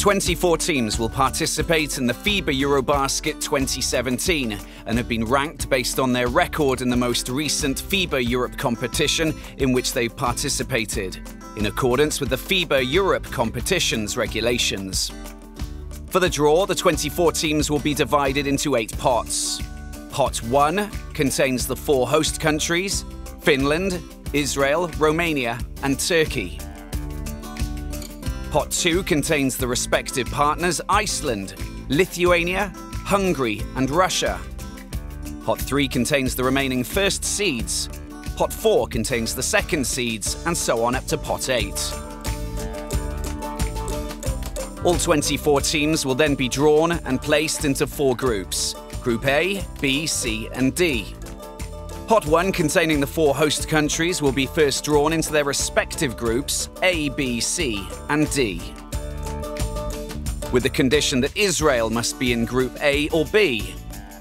24 teams will participate in the FIBA EuroBasket 2017 and have been ranked based on their record in the most recent FIBA Europe competition in which they've participated, in accordance with the FIBA Europe competition's regulations. For the draw, the 24 teams will be divided into 8 pots. Pot 1 contains the 4 host countries: Finland, Israel, Romania, and Turkey. Pot 2 contains the respective partners Iceland, Lithuania, Hungary, and Russia. Pot 3 contains the remaining first seeds. Pot 4 contains the second seeds, and so on up to Pot 8. All 24 teams will then be drawn and placed into 4 groups: Group A, B, C, and D. Pot 1, containing the 4 host countries, will be first drawn into their respective groups A, B, C, and D, with the condition that Israel must be in Group A or B.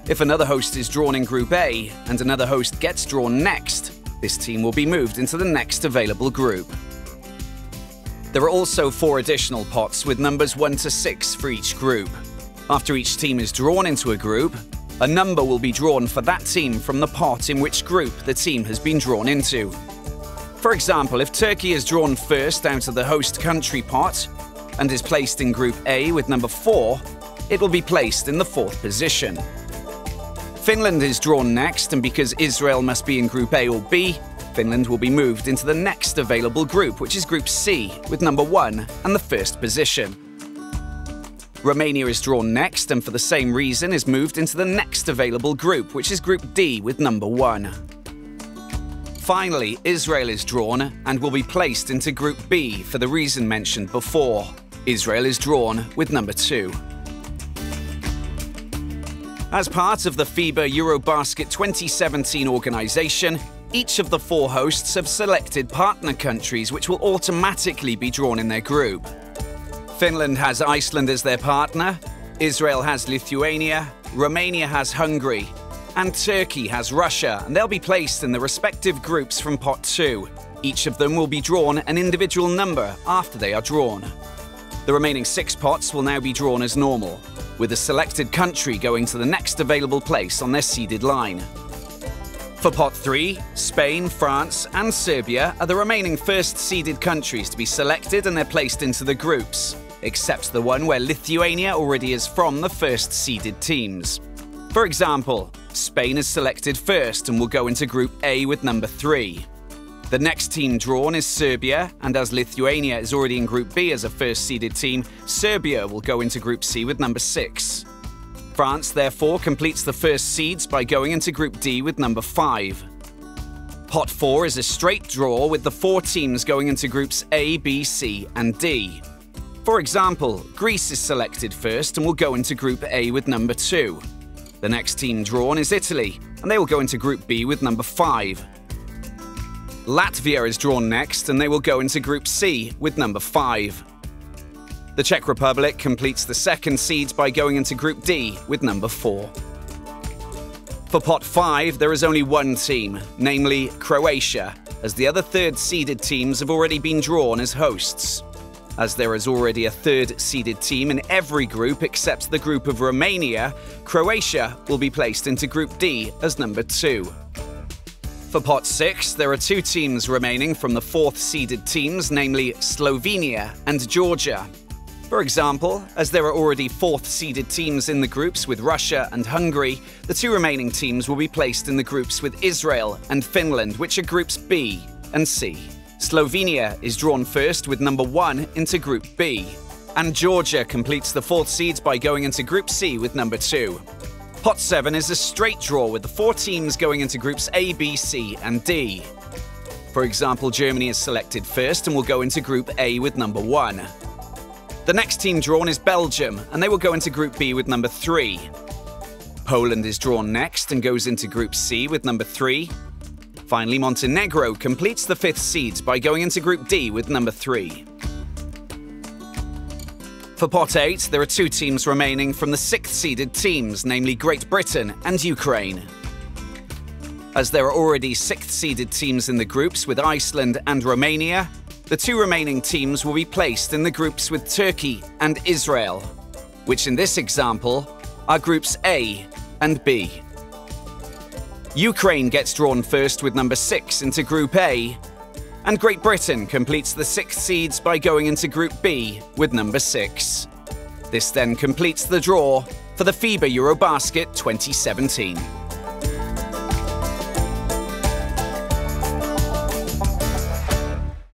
If another host is drawn in Group A and another host gets drawn next, this team will be moved into the next available group. There are also 4 additional pots with numbers 1 to 6 for each group. After each team is drawn into a group, a number will be drawn for that team from the pot in which group the team has been drawn into. For example, if Turkey is drawn first out of the host country pot and is placed in Group A with number 4, it will be placed in the 4th position. Finland is drawn next, and because Israel must be in Group A or B, Finland will be moved into the next available group, which is Group C, with number 1 and the 1st position. Romania is drawn next, and for the same reason is moved into the next available group, which is Group D with number 1. Finally, Israel is drawn and will be placed into Group B for the reason mentioned before. Israel is drawn with number 2. As part of the FIBA EuroBasket 2017 organisation, each of the 4 hosts have selected partner countries which will automatically be drawn in their group. Finland has Iceland as their partner, Israel has Lithuania, Romania has Hungary, and Turkey has Russia, and they'll be placed in the respective groups from Pot 2. Each of them will be drawn an individual number after they are drawn. The remaining 6 pots will now be drawn as normal, with the selected country going to the next available place on their seeded line. For Pot 3, Spain, France, and Serbia are the remaining first seeded countries to be selected, and they're placed into the groups, except the one where Lithuania already is from the first seeded teams. For example, Spain is selected first and will go into Group A with number 3. The next team drawn is Serbia, and as Lithuania is already in Group B as a first seeded team, Serbia will go into Group C with number 6. France, therefore, completes the first seeds by going into Group D with number 5. Pot 4 is a straight draw with the 4 teams going into Groups A, B, C, and D. For example, Greece is selected first and will go into Group A with number 2. The next team drawn is Italy, and they will go into Group B with number 5. Latvia is drawn next, and they will go into Group C with number 5. The Czech Republic completes the second seeds by going into Group D with number 4. For Pot 5, there is only one team, namely Croatia, as the other third-seeded teams have already been drawn as hosts. As there is already a third-seeded team in every group except the group of Romania, Croatia will be placed into Group D as number 2. For Pot 6, there are 2 teams remaining from the 4th-seeded teams, namely Slovenia and Georgia. For example, as there are already 4th-seeded teams in the groups with Russia and Hungary, the 2 remaining teams will be placed in the groups with Israel and Finland, which are Groups B and C. Slovenia is drawn first with number 1 into Group B, and Georgia completes the 4th seeds by going into Group C with number 2. Pot 7 is a straight draw with the 4 teams going into Groups A, B, C, and D. For example, Germany is selected first and will go into Group A with number 1. The next team drawn is Belgium, and they will go into Group B with number 3. Poland is drawn next and goes into Group C with number 3. Finally, Montenegro completes the 5th seeds by going into Group D with number 3. For Pot 8, there are 2 teams remaining from the 6th-seeded teams, namely Great Britain and Ukraine. As there are already 6th-seeded teams in the groups with Iceland and Romania, The two remaining teams will be placed in the groups with Turkey and Israel, which in this example are groups A and B. Ukraine gets drawn first with number 6 into Group A, and Great Britain completes the 6th seeds by going into Group B with number 6. This then completes the draw for the FIBA EuroBasket 2017.